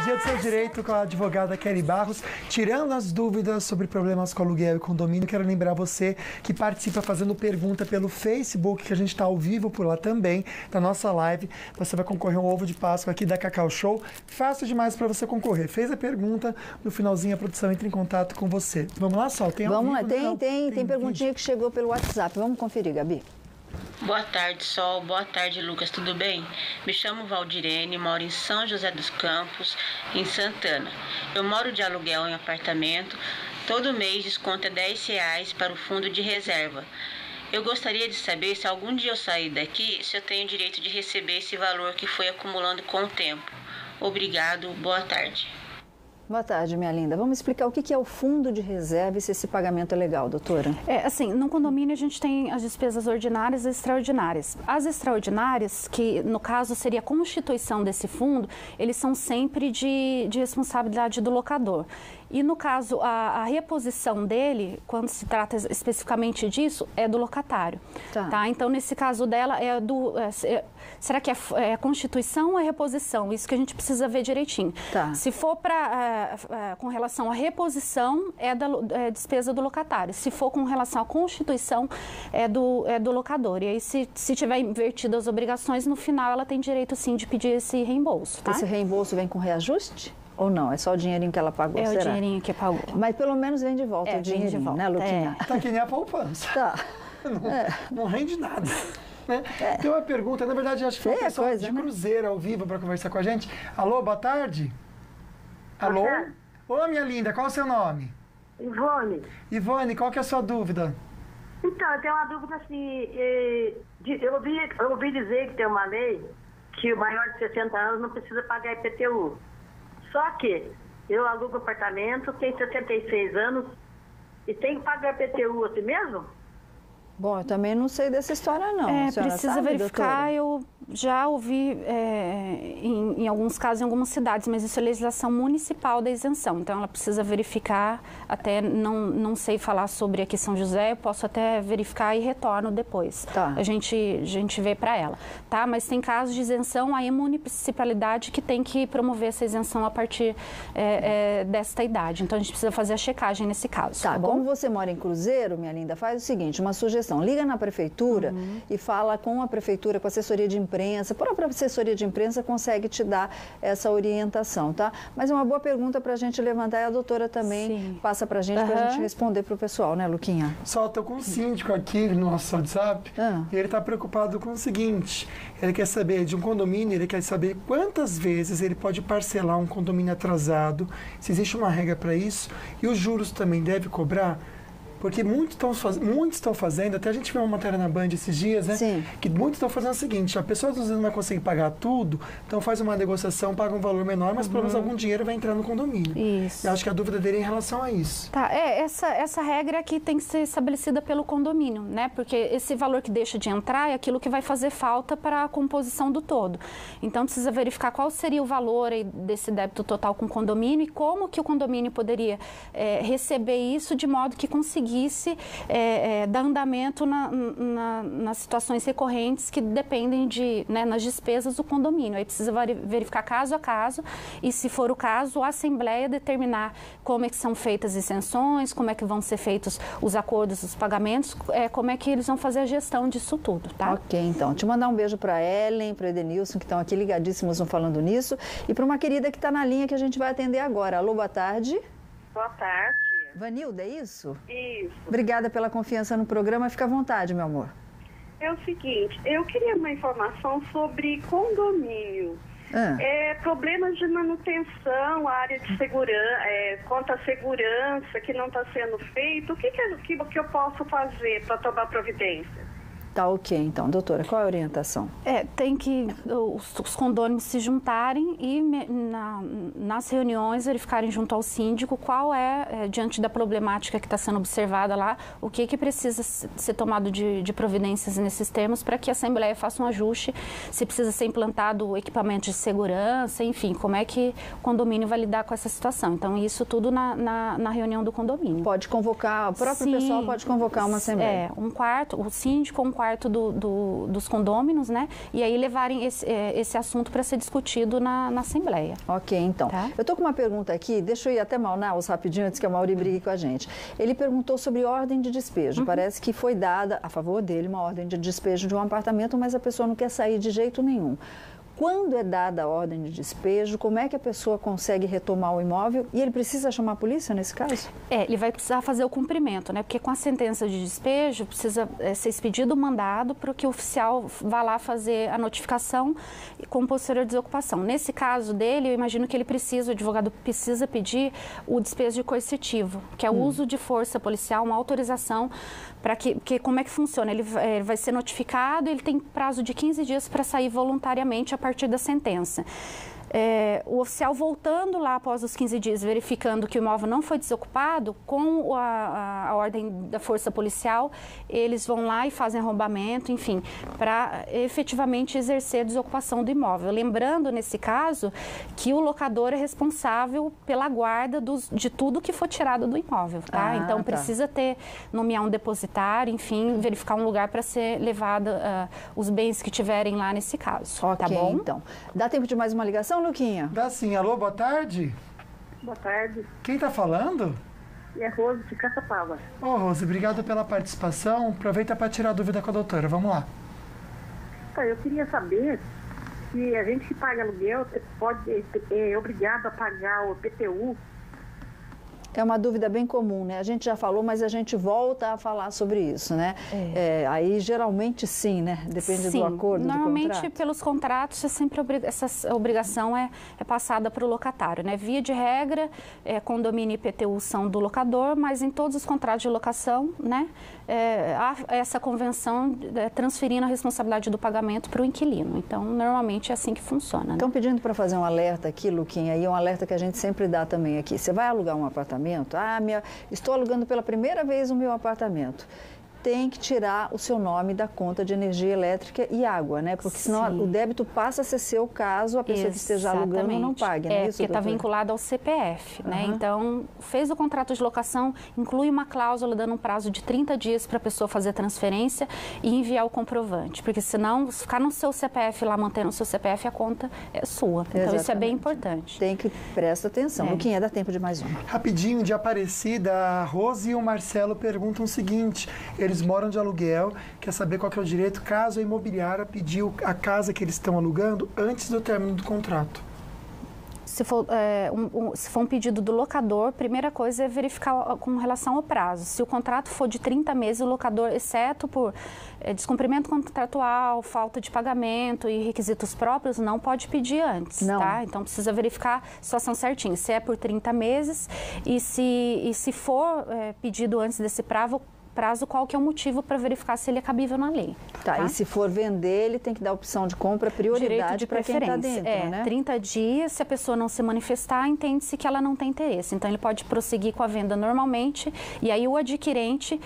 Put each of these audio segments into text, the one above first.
Dia do Seu Direito com a advogada Kelly Barros, tirando as dúvidas sobre problemas com aluguel e condomínio. Quero lembrar você que participa fazendo pergunta pelo Facebook, que a gente está ao vivo por lá também, na nossa live. Você vai concorrer a um ovo de Páscoa aqui da Cacau Show. Fácil demais para você concorrer. Fez a pergunta, no finalzinho a produção entra em contato com você. Vamos lá, Sol? Tem Vamos lá, tem perguntinha que chegou pelo WhatsApp. Vamos conferir, Gabi. Boa tarde, Sol. Boa tarde, Lucas. Tudo bem? Me chamo Valdirene, moro em São José dos Campos, em Santana. Eu moro de aluguel em apartamento. Todo mês desconto é R$10 para o fundo de reserva. Eu gostaria de saber se algum dia eu sair daqui, se eu tenho direito de receber esse valor que foi acumulando com o tempo. Obrigado, boa tarde. Boa tarde, minha linda. Vamos explicar o que é o fundo de reserva e se esse pagamento é legal, doutora? Assim, no condomínio a gente tem as despesas ordinárias e extraordinárias. As extraordinárias, que no caso seria a constituição desse fundo, eles são sempre de responsabilidade do locador. E no caso, a reposição dele, quando se trata especificamente disso, é do locatário. Tá? Então, nesse caso dela, será que é constituição ou é reposição? Isso que a gente precisa ver direitinho. Tá. Se for com relação à reposição, é despesa do locatário. Se for com relação à constituição, é do locador. E aí, se tiver invertido as obrigações, no final ela tem direito, sim, de pedir esse reembolso. Tá? Esse reembolso vem com reajuste? Ou não? É só o dinheirinho que ela pagou, será? É o dinheirinho que pagou. Mas pelo menos vem de volta o dinheirinho, de volta, né, Luquinha? Tá que nem a poupança. Tá. Não rende nada. Né? Tem uma pergunta, na verdade, acho que foi um pessoal de Cruzeiro ao vivo para conversar com a gente. Alô, boa tarde. Alô? Ô, minha linda, qual é o seu nome? Ivone. Ivone, qual que é a sua dúvida? Então, eu tenho uma dúvida assim, eu ouvi dizer que tem uma lei que o maior de 60 anos não precisa pagar IPTU. Só que eu alugo apartamento, tenho 66 anos e tenho que pagar IPTU assim mesmo? Bom, eu também não sei dessa história, não. Precisa verificar, doutora? Eu já ouvi em alguns casos, em algumas cidades, mas isso é legislação municipal da isenção. Então, ela precisa verificar, até não sei falar sobre aqui São José, eu posso até verificar e retorno depois. Tá. A gente vê para ela. Tá? Mas tem casos de isenção, aí a municipalidade que tem que promover essa isenção a partir desta idade. Então, a gente precisa fazer a checagem nesse caso. Tá, como você mora em Cruzeiro, minha linda, faz o seguinte, uma sugestão. Liga na prefeitura e fala com a prefeitura, com a assessoria de imprensa. A própria assessoria de imprensa consegue te dar essa orientação, tá? Mas é uma boa pergunta para a gente levantar e a doutora também passa para a gente responder para o pessoal, né, Luquinha? Só estou com um síndico aqui no nosso WhatsApp e ele está preocupado com o seguinte, ele quer saber de um condomínio, ele quer saber quantas vezes ele pode parcelar um condomínio atrasado, se existe uma regra para isso, e os juros também deve cobrar. Porque muitos estão fazendo, até a gente viu uma matéria na Band esses dias, né? Sim. Que muitos estão fazendo o seguinte, a pessoa às vezes não vai conseguir pagar tudo, então faz uma negociação, paga um valor menor, mas pelo menos algum dinheiro vai entrar no condomínio. Isso. Eu acho que a dúvida dele é em relação a isso. Tá, essa regra aqui tem que ser estabelecida pelo condomínio, né? Porque esse valor que deixa de entrar é aquilo que vai fazer falta para a composição do todo. Então, precisa verificar qual seria o valor aí desse débito total com o condomínio e como que o condomínio poderia receber isso de modo que conseguisse dar andamento nas situações recorrentes que dependem nas despesas do condomínio. Aí precisa verificar caso a caso e, se for o caso, a Assembleia determinar como é que são feitas as isenções, como é que vão ser feitos os acordos, os pagamentos, como é que eles vão fazer a gestão disso tudo, tá? Ok, então. Te mandar um beijo para Ellen, para Edenilson, que estão aqui ligadíssimos no Falando Nisso, e para uma querida que está na linha que a gente vai atender agora. Alô, boa tarde. Boa tarde. Vanilda, é isso? Isso. Obrigada pela confiança no programa. Fica à vontade, meu amor. É o seguinte, eu queria uma informação sobre condomínio. Problemas de manutenção, área de segurança, quanto à segurança que não está sendo feito. O que eu posso fazer para tomar providência? Tá ok, então. Doutora, qual é a orientação? Tem que os condôminos se juntarem e nas reuniões verificarem junto ao síndico qual diante da problemática que está sendo observada lá, o que precisa ser tomado de providências nesses termos para que a Assembleia faça um ajuste, se precisa ser implantado equipamento de segurança, enfim, como é que o condomínio vai lidar com essa situação. Então, isso tudo na reunião do condomínio. Pode convocar, o próprio pessoal pode convocar uma Assembleia. O síndico, um quarto quarto dos condôminos, né? E aí levarem esse assunto para ser discutido na Assembleia. Ok, então. Tá? Eu estou com uma pergunta aqui, deixa eu ir até Manaus rapidinho, antes que a Mauri brigue com a gente. Ele perguntou sobre ordem de despejo. Parece que foi dada, a favor dele, uma ordem de despejo de um apartamento, mas a pessoa não quer sair de jeito nenhum. Quando é dada a ordem de despejo, como é que a pessoa consegue retomar o imóvel? E ele precisa chamar a polícia nesse caso? Ele vai precisar fazer o cumprimento, né? Porque com a sentença de despejo, precisa ser expedido o mandado para que o oficial vá lá fazer a notificação com posterior desocupação. Nesse caso dele, eu imagino que o advogado precisa pedir o despejo coercitivo, que é o uso de força policial, uma autorização para que como é que funciona? Ele vai ser notificado, ele tem prazo de 15 dias para sair voluntariamente a partir da sentença. O oficial voltando lá após os 15 dias, verificando que o imóvel não foi desocupado, com a ordem da força policial, eles vão lá e fazem arrombamento, enfim, para efetivamente exercer a desocupação do imóvel. Lembrando, nesse caso, que o locador é responsável pela guarda de tudo que for tirado do imóvel, tá? Então, precisa nomear um depositário, enfim, verificar um lugar para ser levado os bens que tiverem lá nesse caso, tá bom? Então. Dá tempo de mais uma ligação, Luquinha? Dá sim. Alô, boa tarde. Boa tarde. Quem está falando? É Rose de Caçapava. Ô, Rose, obrigado pela participação. Aproveita para tirar dúvida com a doutora. Vamos lá. Eu queria saber se a gente que paga aluguel é obrigado a pagar o IPTU. É uma dúvida bem comum, né? A gente já falou, mas a gente volta a falar sobre isso, né? Aí, geralmente, sim, né? Depende do acordo, normalmente, do contrato. Pelos contratos, essa obrigação é passada para o locatário, né? Via de regra, condomínio e IPTU são do locador, mas em todos os contratos de locação, né? Há essa convenção transferindo a responsabilidade do pagamento para o inquilino. Então, normalmente, é assim que funciona. Né? Estão pedindo para fazer um alerta aqui, Luquinha, e um alerta que a gente sempre dá também aqui. Você vai alugar um apartamento? Estou alugando pela primeira vez o meu apartamento. Tem que tirar o seu nome da conta de energia elétrica e água, né? Porque senão o débito passa a ser seu caso a pessoa que esteja alugando não pague, né? Porque está vinculado ao CPF, né? Então, fez o contrato de locação, inclui uma cláusula dando um prazo de 30 dias para a pessoa fazer a transferência e enviar o comprovante. Porque senão, se ficar no seu CPF lá, mantendo o seu CPF, a conta é sua. Então, isso é bem importante. Tem que prestar atenção. Luquinha, dá tempo de mais uma. Rapidinho, de Aparecida, a Rose e o Marcelo perguntam o seguinte: eles moram de aluguel, quer saber qual que é o direito caso a imobiliária pediu a casa que eles estão alugando antes do término do contrato. Se for um pedido do locador, primeira coisa é verificar com relação ao prazo. Se o contrato for de 30 meses, o locador, exceto por descumprimento contratual, falta de pagamento e requisitos próprios, não pode pedir antes, tá? Então, precisa verificar a situação certinha, se é por 30 meses e se for pedido antes desse prazo, qual que é o motivo para verificar se ele é cabível na lei. Tá, e se for vender, ele tem que dar opção de compra, prioridade para quem está dentro, né? 30 dias, se a pessoa não se manifestar, entende-se que ela não tem interesse. Então, ele pode prosseguir com a venda normalmente e aí o adquirente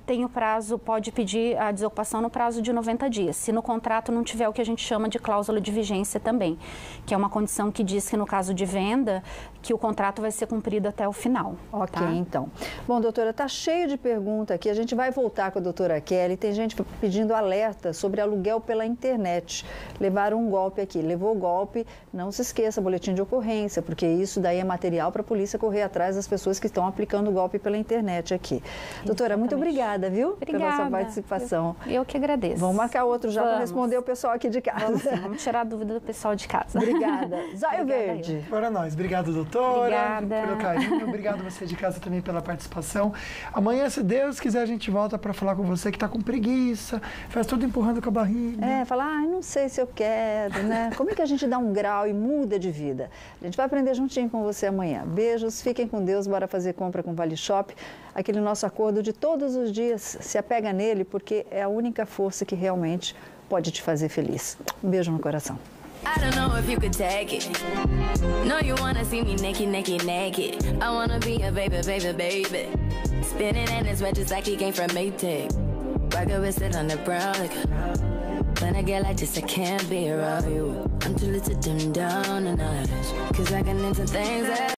tem o prazo, pode pedir a desocupação no prazo de 90 dias. Se no contrato não tiver o que a gente chama de cláusula de vigência também, que é uma condição que diz que no caso de venda, que o contrato vai ser cumprido até o final. Ok, então. Bom, doutora, está cheio de perguntas aqui. A gente vai voltar com a doutora Kelly. Tem gente pedindo alerta sobre aluguel pela internet. Levaram um golpe aqui. Levou o golpe, não se esqueça, boletim de ocorrência, porque isso daí é material para a polícia correr atrás das pessoas que estão aplicando o golpe pela internet aqui. Exatamente. Doutora, muito obrigada, viu? Obrigada. Pela sua participação. Eu que agradeço. Vamos marcar outro já para responder o pessoal aqui de casa. Vamos tirar a dúvida do pessoal de casa. Obrigada. Zóio Verde. Para nós. Obrigado, doutora. Obrigada. Pelo carinho. Obrigado você de casa também pela participação. Amanhã, se Deus quiser, a gente volta para falar com você que está com preguiça, faz tudo empurrando com a barriga. Falar, não sei se eu quero, né? Como é que a gente dá um grau e muda de vida? A gente vai aprender juntinho com você amanhã. Beijos, fiquem com Deus, bora fazer compra com Vale Shop. Aquele nosso acordo de todos os dias, se apega nele, porque é a única força que realmente pode te fazer feliz. Um beijo no coração. I don't know if you could take it. No, you wanna see me naked, naked, naked. I wanna be a baby, baby, baby. Spinning in his red just like he came from Maytag. Rocket with it on the brown like when I get like this, I can't be around you. I'm too little to dim down a notch, 'cause I can into things that